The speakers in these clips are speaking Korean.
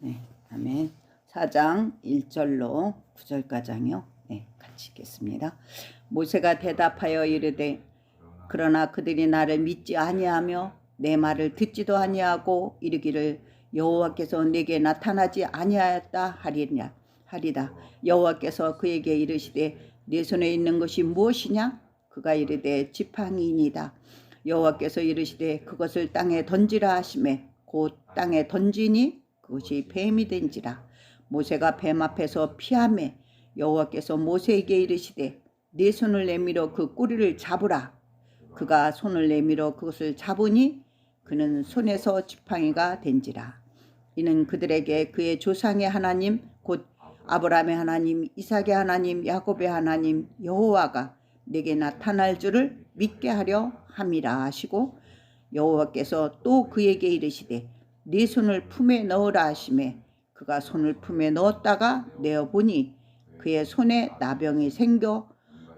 네, 아멘. 4장 1절로 9절까지요. 네, 같이 읽겠습니다. 모세가 대답하여 이르되 그러나 그들이 나를 믿지 아니하며 내 말을 듣지도 아니하고 이르기를 여호와께서 내게 나타나지 아니하였다 하리다. 여호와께서 그에게 이르시되 네 손에 있는 것이 무엇이냐? 그가 이르되 지팡이니이다. 여호와께서 이르시되 그것을 땅에 던지라 하시매 곧 땅에 던지니 그것이 뱀이 된지라. 모세가 뱀 앞에서 피하매 여호와께서 모세에게 이르시되 네 손을 내밀어 그 꼬리를 잡으라. 그가 손을 내밀어 그것을 잡으니 그는 손에서 지팡이가 된지라. 이는 그들에게 그의 조상의 하나님 곧 아브라함의 하나님, 이삭의 하나님, 야곱의 하나님 여호와가 내게 나타날 줄을 믿게 하려 함이라 하시고, 여호와께서 또 그에게 이르시되 네 손을 품에 넣으라 하시매 그가 손을 품에 넣었다가 내어보니 그의 손에 나병이 생겨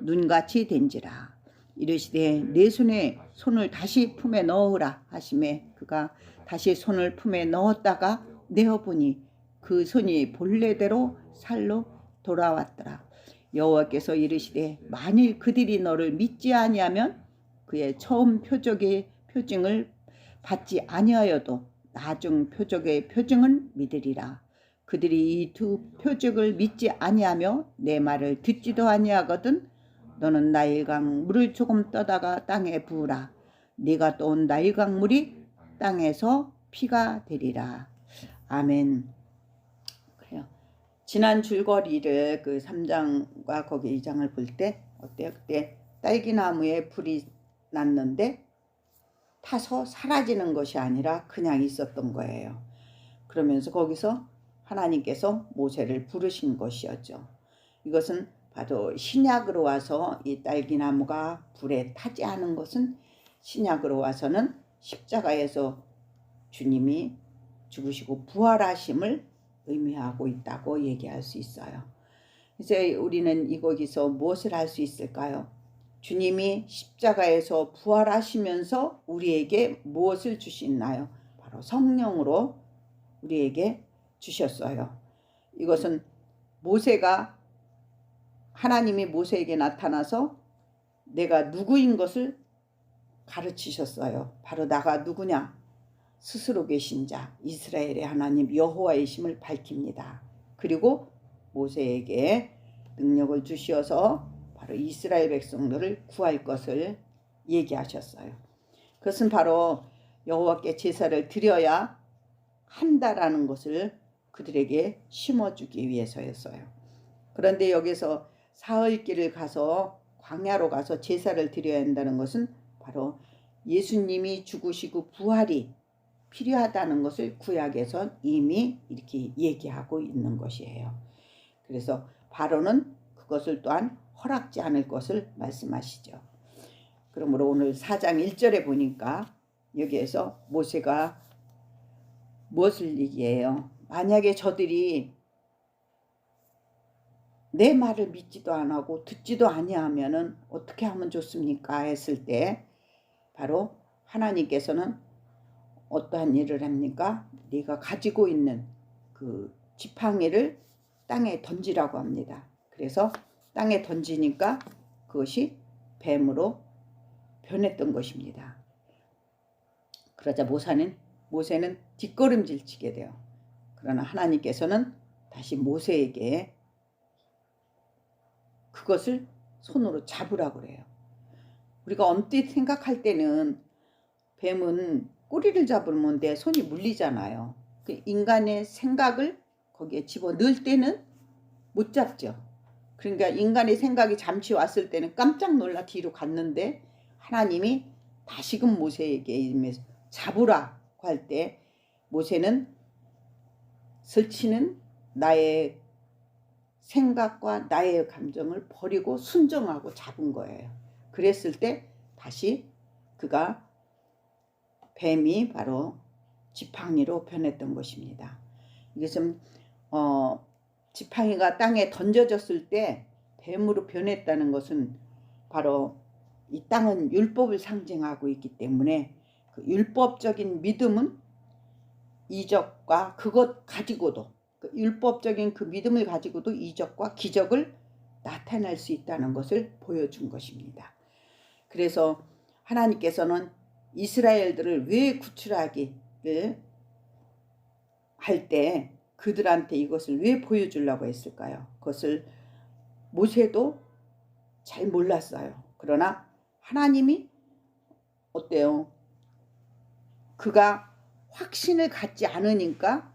눈같이 된지라. 이르시되 네 손에 손을 다시 품에 넣으라 하시매 그가 다시 손을 품에 넣었다가 내어보니 그 손이 본래대로 살로 돌아왔더라. 여호와께서 이르시되 만일 그들이 너를 믿지 아니하면 그의 처음 표적의 표징을 받지 아니하여도 나중 표적의 표징은 믿으리라. 그들이 이 두 표적을 믿지 아니하며 내 말을 듣지도 아니하거든 너는 나일강 물을 조금 떠다가 땅에 부으라. 네가 떠온 나일강 물이 땅에서 피가 되리라. 아멘. 그래요. 지난 줄거리를 그 3장과 거기 2장을 볼 때 어때요? 그때 딸기나무에 불이 났는데 타서 사라지는 것이 아니라 그냥 있었던 거예요. 그러면서 거기서 하나님께서 모세를 부르신 것이었죠. 이것은 바로 신약으로 와서 이 딸기나무가 불에 타지 않은 것은 신약으로 와서는 십자가에서 주님이 죽으시고 부활하심을 의미하고 있다고 얘기할 수 있어요. 이제 우리는 이거기서 무엇을 할 수 있을까요? 주님이 십자가에서 부활하시면서 우리에게 무엇을 주시나요? 바로 성령으로 우리에게 주셨어요. 이것은 모세가 하나님이 모세에게 나타나서 내가 누구인 것을 가르치셨어요. 바로 나가 누구냐? 스스로 계신 자 이스라엘의 하나님 여호와의 심을 밝힙니다. 그리고 모세에게 능력을 주시어서 바로 이스라엘 백성들을 구할 것을 얘기하셨어요. 그것은 바로 여호와께 제사를 드려야 한다라는 것을 그들에게 심어주기 위해서였어요. 그런데 여기서 사흘길을 가서 광야로 가서 제사를 드려야 한다는 것은 바로 예수님이 죽으시고 부활이 필요하다는 것을 구약에서 이미 이렇게 얘기하고 있는 것이에요. 그래서 바로는 그것을 또한 허락지 않을 것을 말씀하시죠. 그러므로 오늘 4장 1절에 보니까 여기에서 모세가 무엇을 얘기해요? 만약에 저들이 내 말을 믿지도 안 하고 듣지도 아니하면은 어떻게 하면 좋습니까? 했을 때 바로 하나님께서는 어떠한 일을 합니까? 네가 가지고 있는 그 지팡이를 땅에 던지라고 합니다. 그래서 땅에 던지니까 그것이 뱀으로 변했던 것입니다. 그러자 모세는 뒷걸음질 치게 돼요. 그러나 하나님께서는 다시 모세에게 그것을 손으로 잡으라고 그래요. 우리가 엄뜻 생각할 때는 뱀은 꼬리를 잡으면 내 손이 물리잖아요. 그 인간의 생각을 거기에 집어넣을 때는 못 잡죠. 그러니까 인간의 생각이 잠시 왔을 때는 깜짝 놀라 뒤로 갔는데 하나님이 다시금 모세에게 잡으라고 할 때 모세는 설치는 나의 생각과 나의 감정을 버리고 순종하고 잡은 거예요. 그랬을 때 다시 그가 뱀이 바로 지팡이로 변했던 것입니다. 이것은 지팡이가 땅에 던져졌을 때 뱀으로 변했다는 것은 바로 이 땅은 율법을 상징하고 있기 때문에 그 율법적인 믿음은 이적과 그것 가지고도 그 율법적인 그 믿음을 가지고도 이적과 기적을 나타낼 수 있다는 것을 보여준 것입니다. 그래서 하나님께서는 이스라엘들을 왜 구출하기를 할 때 그들한테 이것을 왜 보여주려고 했을까요? 그것을 모세도 잘 몰랐어요. 그러나 하나님이 어때요? 그가 확신을 갖지 않으니까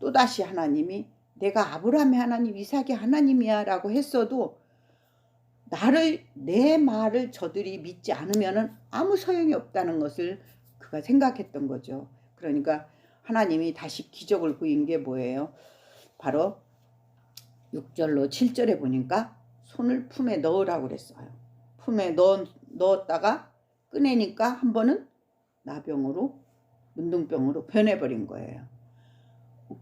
또다시 하나님이 내가 아브라함의 하나님, 이삭의 하나님이야 라고 했어도 내 말을 저들이 믿지 않으면 아무 소용이 없다는 것을 그가 생각했던 거죠. 그러니까 하나님이 다시 기적을 보인 게 뭐예요? 바로 6절로 7절에 보니까 손을 품에 넣으라고 그랬어요. 품에 넣었다가 꺼내니까 한 번은 나병으로, 문둥병으로 변해버린 거예요.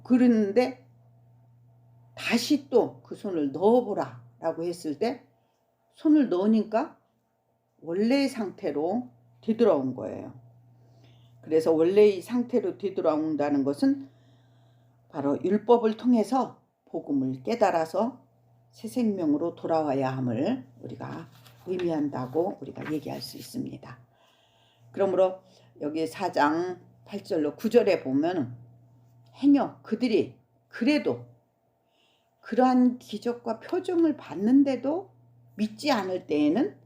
그런데 다시 또 그 손을 넣어보라 라고 했을 때 손을 넣으니까 원래의 상태로 되돌아온 거예요. 그래서 원래의 상태로 되돌아온다는 것은 바로 율법을 통해서 복음을 깨달아서 새 생명으로 돌아와야 함을 우리가 의미한다고 우리가 얘기할 수 있습니다. 그러므로 여기 4장 8절로 9절에 보면 행여 그들이 그래도 그러한 기적과 표정을 봤는데도 믿지 않을 때에는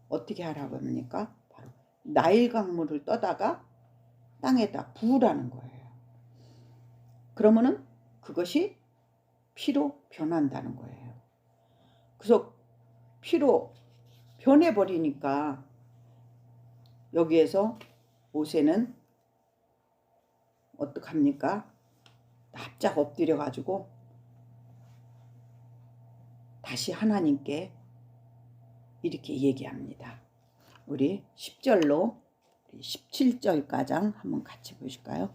어떻게 하라고 합니까? 바로 나일 강물을 떠다가 땅에다 부으라는 거예요. 그러면은 그것이 피로 변한다는 거예요. 그래서 피로 변해버리니까 여기에서 모세는 어떡합니까? 납작 엎드려 가지고 다시 하나님께 이렇게 얘기합니다. 우리 10절로 17절까지 한번 같이 보실까요?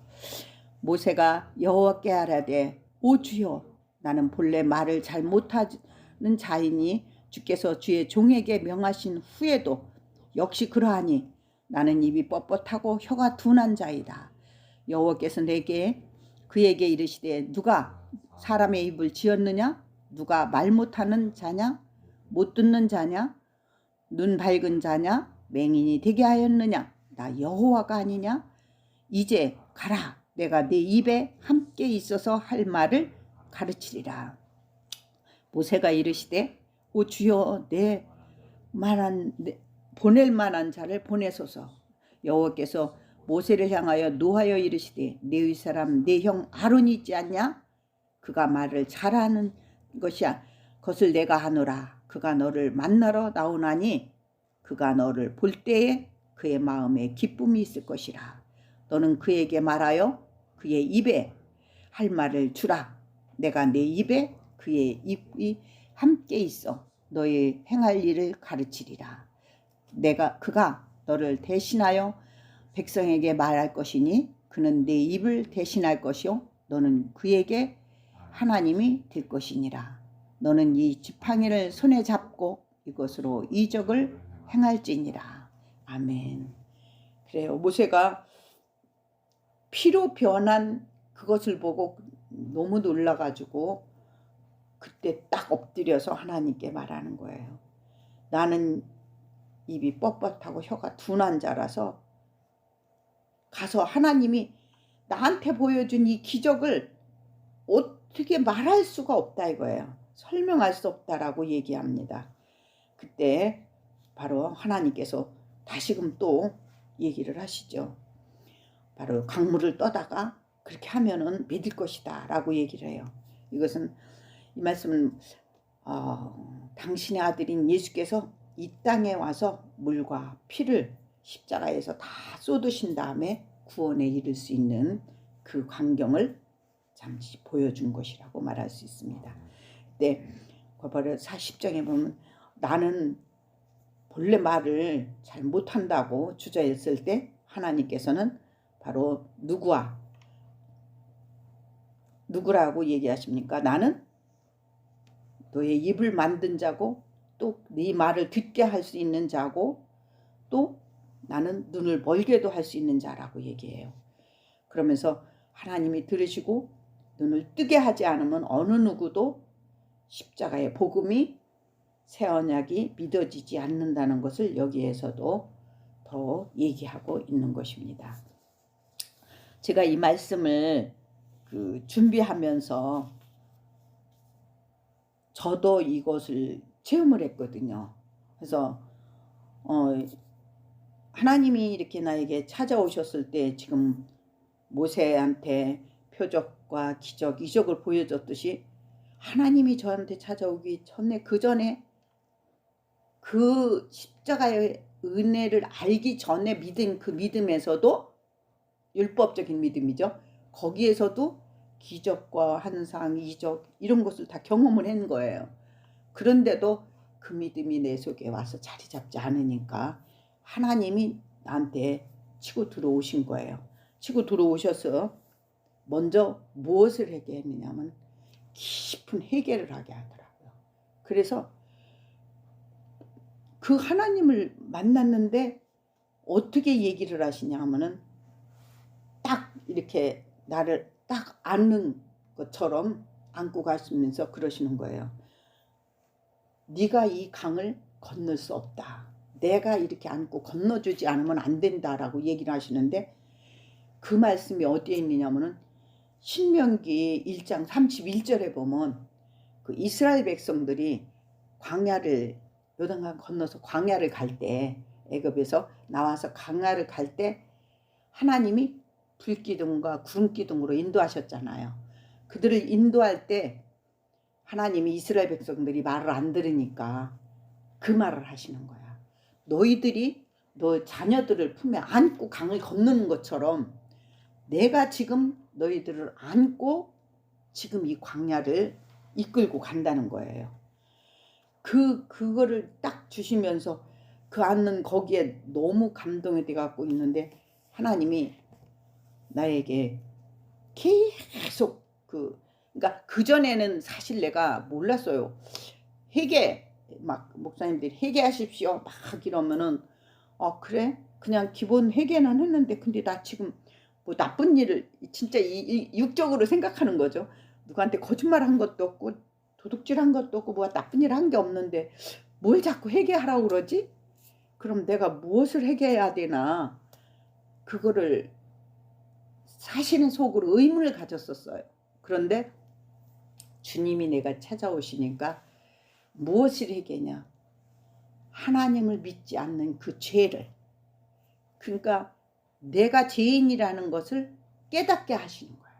모세가 여호와께 아뢰되 오 주여 나는 본래 말을 잘 못하는 자이니 주께서 주의 종에게 명하신 후에도 역시 그러하니 나는 입이 뻣뻣하고 혀가 둔한 자이다. 여호와께서 그에게 이르시되 누가 사람의 입을 지었느냐? 누가 말 못하는 자냐? 못 듣는 자냐? 눈 밝은 자냐? 맹인이 되게 하였느냐? 나 여호와가 아니냐? 이제 가라. 내가 네 입에 함께 있어서 할 말을 가르치리라. 모세가 이르시되 오 주여 보낼 만한 자를 보내소서. 여호와께서 모세를 향하여 노하여 이르시되 레위 사람 내 형 아론이 있지 않냐? 그가 말을 잘하는 것이야. 그것을 내가 하노라. 그가 너를 만나러 나오나니 그가 너를 볼 때에 그의 마음에 기쁨이 있을 것이라. 너는 그에게 말하여 그의 입에 할 말을 주라. 내가 내 입에 그의 입이 함께 있어 너의 행할 일을 가르치리라. 그가 너를 대신하여 백성에게 말할 것이니 그는 내 입을 대신할 것이요 너는 그에게 하나님이 될 것이니라. 너는 이 지팡이를 손에 잡고 이것으로 이적을 행할지니라. 아멘. 그래요. 모세가 피로 변한 그것을 보고 너무 놀라가지고 그때 딱 엎드려서 하나님께 말하는 거예요. 나는 입이 뻣뻣하고 혀가 둔한 자라서 가서 하나님이 나한테 보여준 이 기적을 어떻게 말할 수가 없다 이거예요. 설명할 수 없다라고 얘기합니다. 그때 바로 하나님께서 다시금 또 얘기를 하시죠. 바로 강물을 떠다가 그렇게 하면은 믿을 것이다 라고 얘기를 해요. 이것은 이 말씀은 당신의 아들인 예수께서 이 땅에 와서 물과 피를 십자가에서 다 쏟으신 다음에 구원에 이를 수 있는 그 광경을 잠시 보여준 것이라고 말할 수 있습니다. 근데 바로 40장에 보면 나는 본래 말을 잘 못한다고 주저했을 때 하나님께서는 바로 누구라고 얘기하십니까? 나는 너의 입을 만든 자고 또 네 말을 듣게 할 수 있는 자고 또 나는 눈을 멀게도 할 수 있는 자라고 얘기해요. 그러면서 하나님이 들으시고 눈을 뜨게 하지 않으면 어느 누구도 십자가의 복음이 새 언약이 믿어지지 않는다는 것을 여기에서도 더 얘기하고 있는 것입니다. 제가 이 말씀을 준비하면서 저도 이것을 체험을 했거든요. 그래서 하나님이 이렇게 나에게 찾아오셨을 때 지금 모세한테 표적과 기적, 이적을 보여줬듯이 하나님이 저한테 찾아오기 전에 그 전에 그 십자가의 은혜를 알기 전에 믿은 그 믿음에서도 율법적인 믿음이죠. 거기에서도 기적과 환상, 이적 이런 것을 다 경험을 한 거예요. 그런데도 그 믿음이 내 속에 와서 자리 잡지 않으니까 하나님이 나한테 치고 들어오신 거예요. 치고 들어오셔서 먼저 무엇을 하게 했느냐면 깊은 회개를 하게 하더라고요. 그래서 그 하나님을 만났는데 어떻게 얘기를 하시냐 하면은 딱 이렇게 나를 딱 안는 것처럼 안고 가시면서 그러시는 거예요. 네가 이 강을 건널 수 없다. 내가 이렇게 안고 건너주지 않으면 안 된다라고 얘기를 하시는데 그 말씀이 어디에 있느냐면은 신명기 1장 31절에 보면 그 이스라엘 백성들이 광야를 요단강 건너서 광야를 갈 때 애굽에서 나와서 광야를 갈 때 하나님이 불기둥과 구름기둥으로 인도하셨잖아요. 그들을 인도할 때 하나님이 이스라엘 백성들이 말을 안 들으니까 그 말을 하시는 거야. 너희들이 너 자녀들을 품에 안고 강을 건너는 것처럼 내가 지금 너희들을 안고 지금 이 광야를 이끌고 간다는 거예요. 그거를 딱 주시면서 그 안는 거기에 너무 감동이 돼 갖고 있는데 하나님이 나에게 계속 그러니까 그전에는 사실 내가 몰랐어요. 회개 막 목사님들이 회개하십시오 막 이러면은 그래 그냥 기본 회개는 했는데 근데 나 지금 뭐 나쁜 일을 진짜 육적으로 생각하는 거죠. 누구한테 거짓말한 것도 없고 도둑질한 것도 없고 뭐 나쁜 일 한 게 없는데 뭘 자꾸 회개하라고 그러지? 그럼 내가 무엇을 회개해야 되나? 그거를 사실은 속으로 의문을 가졌었어요. 그런데 주님이 내가 찾아오시니까 무엇을 회개냐? 하나님을 믿지 않는 그 죄를, 그러니까 내가 죄인이라는 것을 깨닫게 하시는 거예요.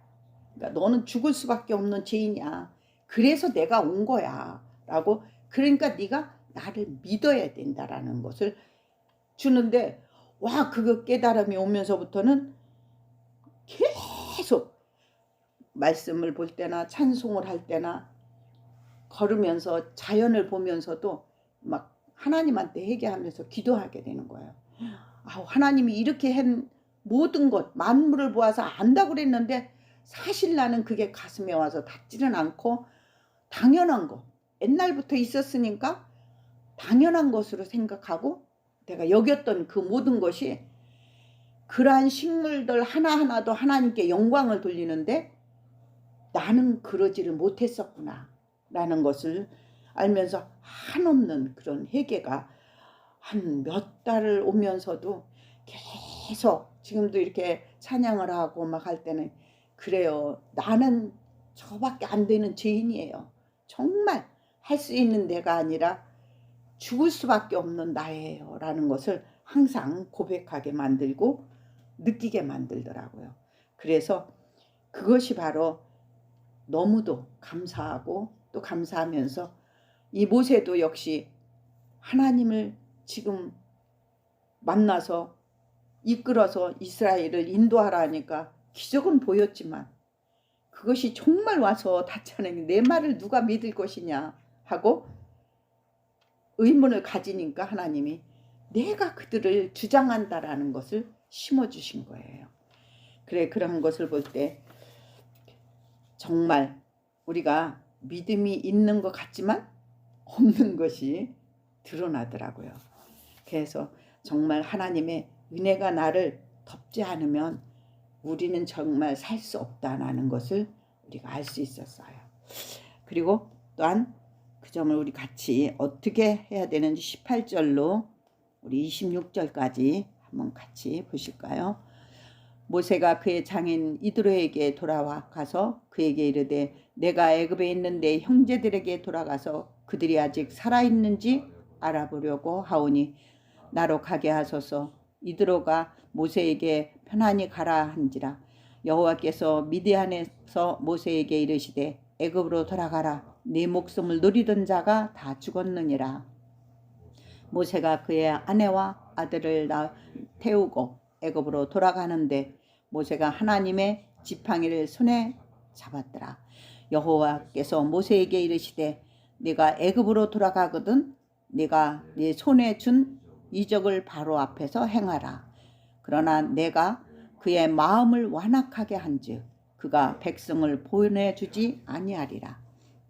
그러니까 너는 죽을 수밖에 없는 죄인이야. 그래서 내가 온 거야 라고. 그러니까 네가 나를 믿어야 된다라는 것을 주는데 와 그거 깨달음이 오면서부터는 계속 말씀을 볼 때나 찬송을 할 때나 걸으면서 자연을 보면서도 막 하나님한테 회개하면서 기도하게 되는 거예요. 하나님이 이렇게 한 모든 것 만물을 보아서 안다고 그랬는데 사실 나는 그게 가슴에 와서 닿지는 않고 당연한 거 옛날부터 있었으니까 당연한 것으로 생각하고 내가 여겼던 그 모든 것이 그러한 식물들 하나하나도 하나님께 영광을 돌리는데 나는 그러지를 못했었구나 라는 것을 알면서 한없는 그런 회개가 한 몇 달을 오면서도 계속 지금도 이렇게 찬양을 하고 막 할 때는 그래요. 나는 저밖에 안 되는 죄인이에요. 정말 할 수 있는 내가 아니라 죽을 수밖에 없는 나예요 라는 것을 항상 고백하게 만들고 느끼게 만들더라고요. 그래서 그것이 바로 너무도 감사하고 또 감사하면서 이 모세도 역시 하나님을 지금 만나서 이끌어서 이스라엘을 인도하라 하니까 기적은 보였지만 그것이 정말 와서 닿지 않으니 내 말을 누가 믿을 것이냐 하고 의문을 가지니까 하나님이 내가 그들을 주장한다라는 것을 심어주신 거예요. 그래 그런 것을 볼 때 정말 우리가 믿음이 있는 것 같지만 없는 것이 드러나더라고요. 그래서 정말 하나님의 은혜가 나를 덮지 않으면 우리는 정말 살 수 없다는 것을 우리가 알 수 있었어요. 그리고 또한 그 점을 우리 같이 어떻게 해야 되는지 18절로 우리 26절까지 한번 같이 보실까요? 모세가 그의 장인 이드로에게 돌아와 가서 그에게 이르되 내가 애굽에 있는데 형제들에게 돌아가서 그들이 아직 살아있는지 알아보려고 하오니 나로 가게 하소서. 이드로가 모세에게 편안히 가라 한지라. 여호와께서 미디안에서 모세에게 이르시되 애굽으로 돌아가라. 네 목숨을 누리던 자가 다 죽었느니라. 모세가 그의 아내와 아들을 태우고 애굽으로 돌아가는데 모세가 하나님의 지팡이를 손에 잡았더라. 여호와께서 모세에게 이르시되 네가 애굽으로 돌아가거든 네가 네 손에 준 이적을 바로 앞에서 행하라. 그러나 내가 그의 마음을 완악하게 한즉 그가 백성을 보내주지 아니하리라.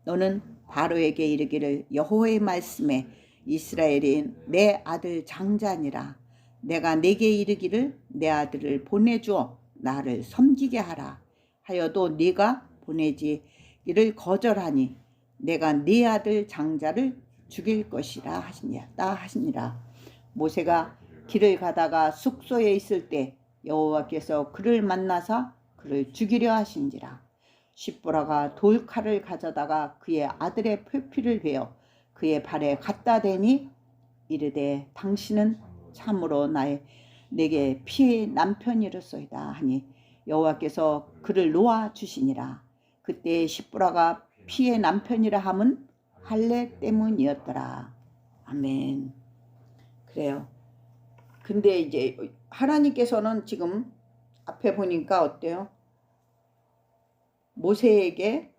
너는 바로에게 이르기를 여호와의 말씀에 이스라엘이 내 아들 장자니라. 내가 내게 이르기를 내 아들을 보내주어 나를 섬기게 하라 하여도 네가 보내지기를 거절하니 내가 네 아들 장자를 죽일 것이라 하시니라. 모세가 길을 가다가 숙소에 있을 때 여호와께서 그를 만나사 그를 죽이려 하신지라. 십보라가 돌칼을 가져다가 그의 아들의 표피를 베어 그의 발에 갖다 대니 이르되 당신은 참으로 내게 피의 남편이로소이다 하니 여호와께서 그를 놓아 주시니라. 그때 십보라가 피의 남편이라 함은 할례 때문이었더라. 아멘. 그래요. 근데 이제 하나님께서는 지금 앞에 보니까 어때요? 모세에게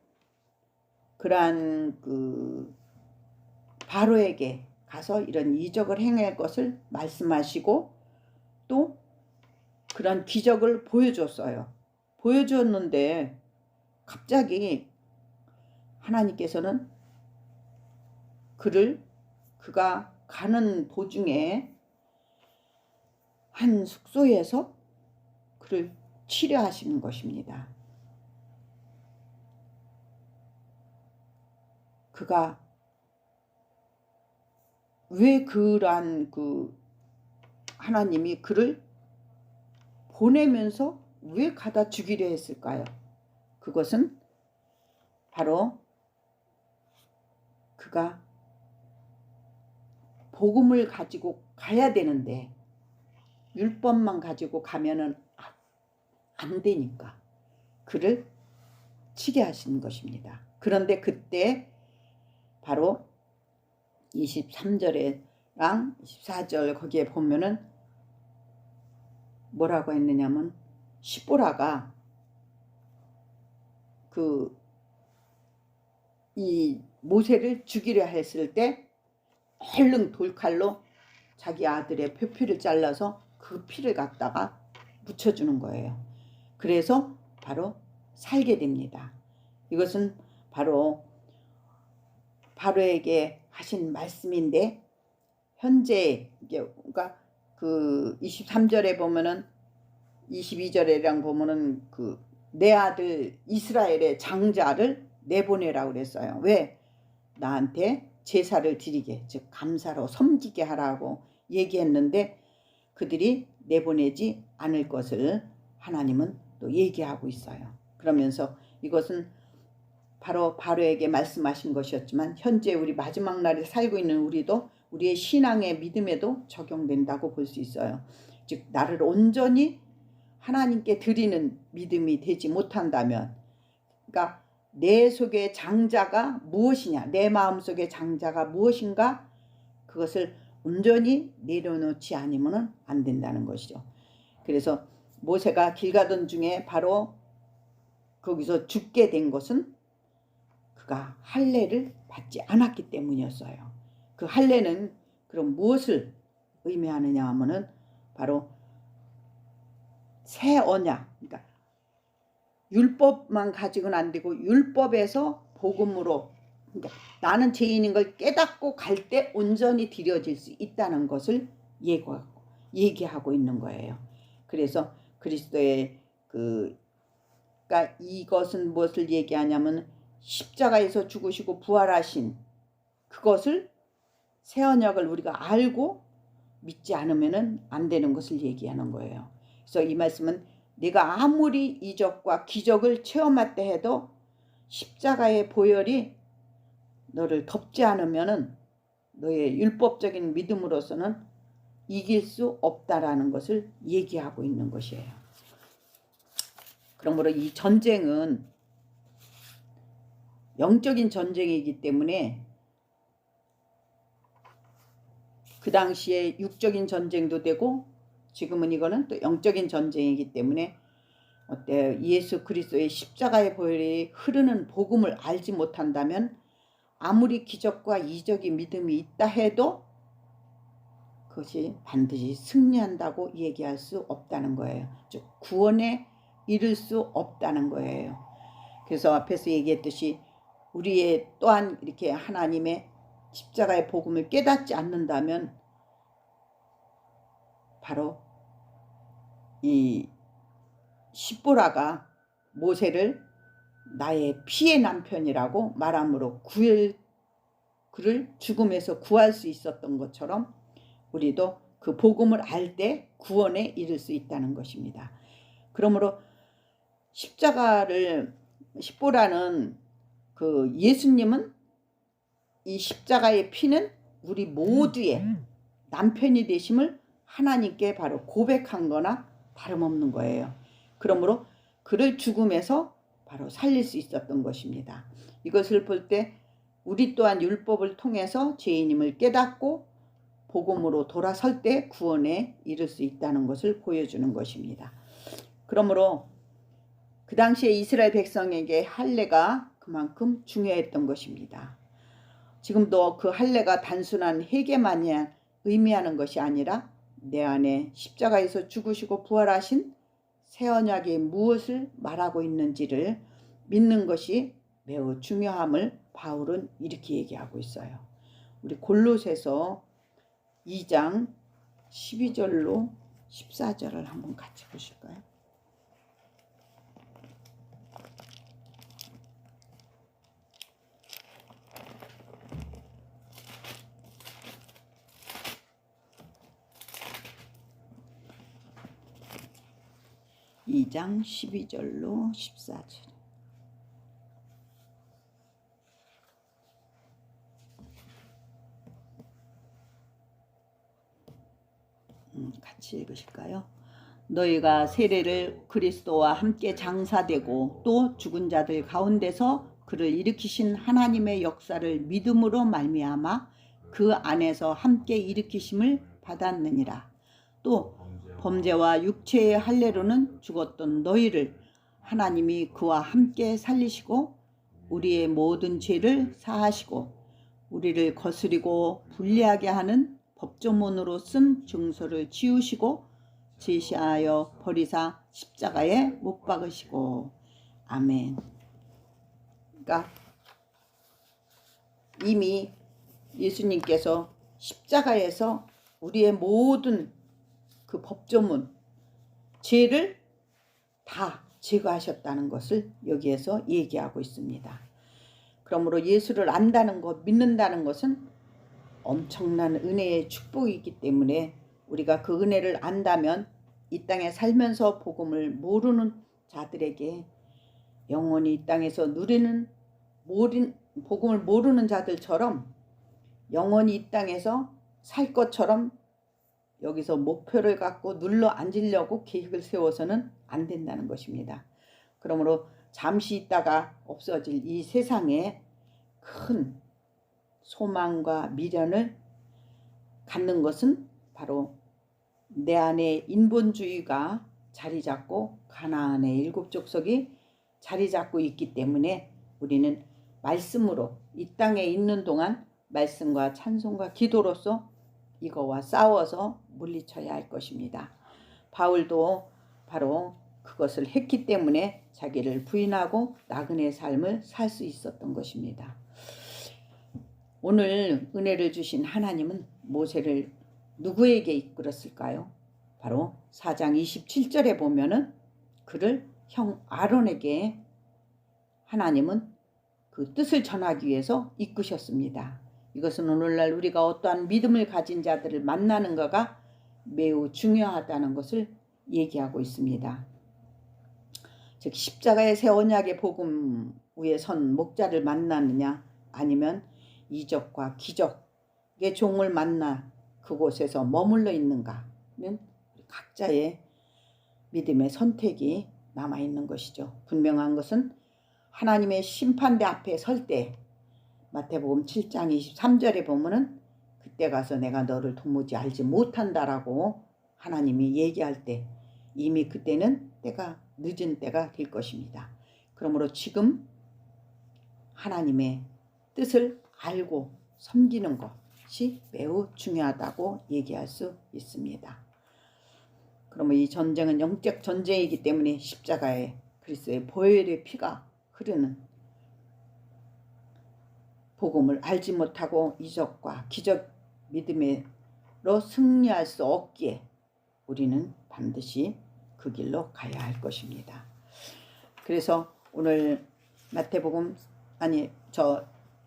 그러한 바로에게 가서 이런 이적을 행할 것을 말씀하시고 또 그런 기적을 보여줬어요. 보여줬는데 갑자기 하나님께서는 그가 가는 도중에 한 숙소에서 그를 치료하시는 것입니다. 그가 왜 그러한 하나님이 그를 보내면서 왜 가다 죽이려 했을까요? 그것은 바로 그가 복음을 가지고 가야 되는데 율법만 가지고 가면은 안 되니까 그를 치게 하시는 것입니다. 그런데 그때 바로 23절랑 24절 거기에 보면은 뭐라고 했느냐면 십보라가 이 모세를 죽이려 했을 때 얼른 돌칼로 자기 아들의 표피를 잘라서 그 피를 갖다가 묻혀주는 거예요. 그래서 바로 살게 됩니다. 이것은 바로 바로에게 하신 말씀인데 현재 그러니까 23절에 보면은 22절에랑 보면은 내 아들 이스라엘의 장자를 내보내라고 그랬어요. 왜? 나한테 제사를 드리게, 즉 감사로 섬기게 하라고 얘기했는데 그들이 내보내지 않을 것을 하나님은 또 얘기하고 있어요. 그러면서 이것은 바로 바로에게 말씀하신 것이었지만 현재 우리 마지막 날에 살고 있는 우리도 우리의 신앙의 믿음에도 적용된다고 볼 수 있어요. 즉 나를 온전히 하나님께 드리는 믿음이 되지 못한다면, 그러니까 내 속의 장자가 무엇이냐, 내 마음속의 장자가 무엇인가, 그것을 온전히 내려놓지 않으면 안 된다는 것이죠. 그래서 모세가 길 가던 중에 바로 거기서 죽게 된 것은 그가 할례를 받지 않았기 때문이었어요. 그 할례는 그럼 무엇을 의미하느냐 하면은 바로 새 언약, 그러니까 율법만 가지고는 안 되고 율법에서 복음으로, 그러니까 나는 죄인인 걸 깨닫고 갈 때 온전히 드려질 수 있다는 것을 얘기하고 있는 거예요. 그래서 그리스도의 그러니까 이것은 무엇을 얘기하냐면 십자가에서 죽으시고 부활하신 그것을 새 언약을 우리가 알고 믿지 않으면 안 되는 것을 얘기하는 거예요. 그래서 이 말씀은 네가 아무리 이적과 기적을 체험했다 해도 십자가의 보혈이 너를 덮지 않으면 너의 율법적인 믿음으로서는 이길 수 없다라는 것을 얘기하고 있는 것이에요. 그러므로 이 전쟁은 영적인 전쟁이기 때문에 그 당시에 육적인 전쟁도 되고 지금은 이거는 또 영적인 전쟁이기 때문에 어때요? 예수 그리스도의 십자가의 보혈이 흐르는 복음을 알지 못한다면 아무리 기적과 이적의 믿음이 있다 해도 그것이 반드시 승리한다고 얘기할 수 없다는 거예요. 즉 구원에 이를 수 없다는 거예요. 그래서 앞에서 얘기했듯이 우리의 또한 이렇게 하나님의 십자가의 복음을 깨닫지 않는다면 바로 이 십보라가 모세를 나의 피의 남편이라고 말함으로 그를 죽음에서 구할 수 있었던 것처럼 우리도 그 복음을 알 때 구원에 이를 수 있다는 것입니다. 그러므로 십보라는 그 예수님은 이 십자가의 피는 우리 모두의 남편이 되심을 하나님께 바로 고백한 거나 다름없는 거예요. 그러므로 그를 죽음에서 바로 살릴 수 있었던 것입니다. 이것을 볼 때 우리 또한 율법을 통해서 죄인임을 깨닫고 복음으로 돌아설 때 구원에 이를 수 있다는 것을 보여주는 것입니다. 그러므로 그 당시에 이스라엘 백성에게 할례가 그만큼 중요했던 것입니다. 지금도 그 할례가 단순한 회개만이 의미하는 것이 아니라 내 안에 십자가에서 죽으시고 부활하신 새 언약이 무엇을 말하고 있는지를 믿는 것이 매우 중요함을 바울은 이렇게 얘기하고 있어요. 우리 골로새서 2장 12절로 14절을 한번 같이 보실까요? 이 장 12절로 14절. 같이 읽으실까요? 너희가 세례를 그리스도와 함께 장사되고 또 죽은 자들 가운데서 그를 일으키신 하나님의 역사를 믿음으로 말미암아 그 안에서 함께 일으키심을 받았느니라. 또 범죄와 육체의 할례로는 죽었던 너희를 하나님이 그와 함께 살리시고 우리의 모든 죄를 사하시고 우리를 거스리고 불리하게 하는 법조문으로 쓴 증서를 지우시고 제시하여 버리사 십자가에 못 박으시고. 아멘. 그러니까 이미 예수님께서 십자가에서 우리의 모든 그 법조문, 죄를 다 제거하셨다는 것을 여기에서 얘기하고 있습니다. 그러므로 예수를 안다는 것, 믿는다는 것은 엄청난 은혜의 축복이기 때문에 우리가 그 은혜를 안다면 이 땅에 살면서 복음을 모르는 자들에게 영원히 이 땅에서 누리는 복음을 모르는 자들처럼 영원히 이 땅에서 살 것처럼 여기서 목표를 갖고 눌러 앉으려고 계획을 세워서는 안 된다는 것입니다. 그러므로 잠시 있다가 없어질 이 세상에 큰 소망과 미련을 갖는 것은 바로 내 안에 인본주의가 자리 잡고 가나안의 7 족속이 자리 잡고 있기 때문에 우리는 말씀으로 이 땅에 있는 동안 말씀과 찬송과 기도로서 이거와 싸워서 물리쳐야 할 것입니다. 바울도 바로 그것을 했기 때문에 자기를 부인하고 나그네 삶을 살 수 있었던 것입니다. 오늘 은혜를 주신 하나님은 모세를 누구에게 이끌었을까요? 바로 4장 27절에 보면은 그를 형 아론에게 하나님은 그 뜻을 전하기 위해서 이끄셨습니다. 이것은 오늘날 우리가 어떠한 믿음을 가진 자들을 만나는 것가 매우 중요하다는 것을 얘기하고 있습니다. 즉 십자가의 새 언약의 복음 위에 선 목자를 만나느냐, 아니면 이적과 기적의 종을 만나 그곳에서 머물러 있는가는 각자의 믿음의 선택이 남아있는 것이죠. 분명한 것은 하나님의 심판대 앞에 설 때 마태복음 7장 23절에 보면은 그때 가서 내가 너를 도무지 알지 못한다라고 하나님이 얘기할 때 이미 그때는 때가 늦은 때가 될 것입니다. 그러므로 지금 하나님의 뜻을 알고 섬기는 것이 매우 중요하다고 얘기할 수 있습니다. 그러면 이 전쟁은 영적 전쟁이기 때문에 십자가에 그리스도의 보혈의 피가 흐르는 복음을 알지 못하고 이적과 기적 믿음으로 승리할 수 없기에 우리는 반드시 그 길로 가야 할 것입니다. 그래서 오늘 마태복음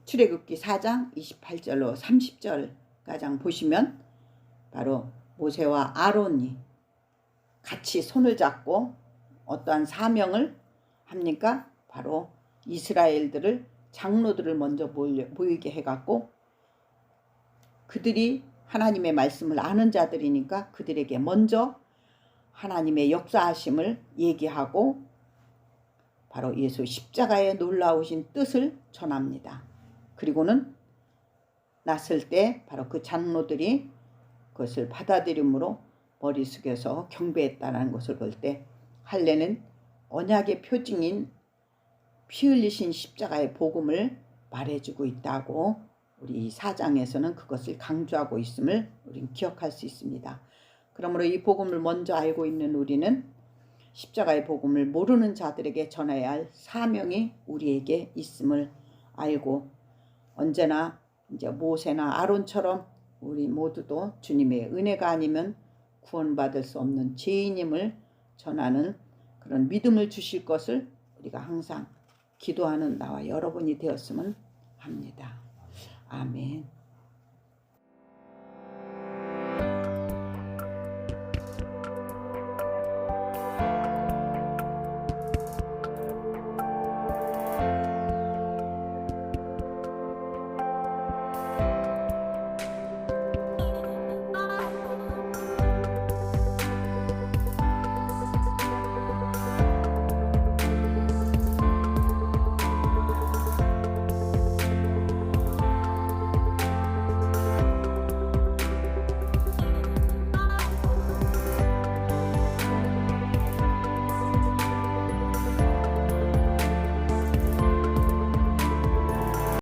출애굽기 4장 28절로 30절까지 보시면 바로 모세와 아론이 같이 손을 잡고 어떠한 사명을 합니까? 바로 이스라엘들을 장로들을 먼저 모이게 해갖고 그들이 하나님의 말씀을 아는 자들이니까 그들에게 먼저 하나님의 역사하심을 얘기하고 바로 예수 십자가에 놀라우신 뜻을 전합니다. 그리고는 났을 때 바로 그 장로들이 그것을 받아들임으로 머리 숙여서 경배했다는 것을 볼 때 할례는 언약의 표징인 피 흘리신 십자가의 복음을 말해주고 있다고 우리 4장에서는 그것을 강조하고 있음을 우리는 기억할 수 있습니다. 그러므로 이 복음을 먼저 알고 있는 우리는 십자가의 복음을 모르는 자들에게 전해야 할 사명이 우리에게 있음을 알고 언제나 이제 모세나 아론처럼 우리 모두도 주님의 은혜가 아니면 구원받을 수 없는 죄인임을 전하는 그런 믿음을 주실 것을 우리가 항상 기도하는 나와 여러분이 되었으면 합니다. 아멘.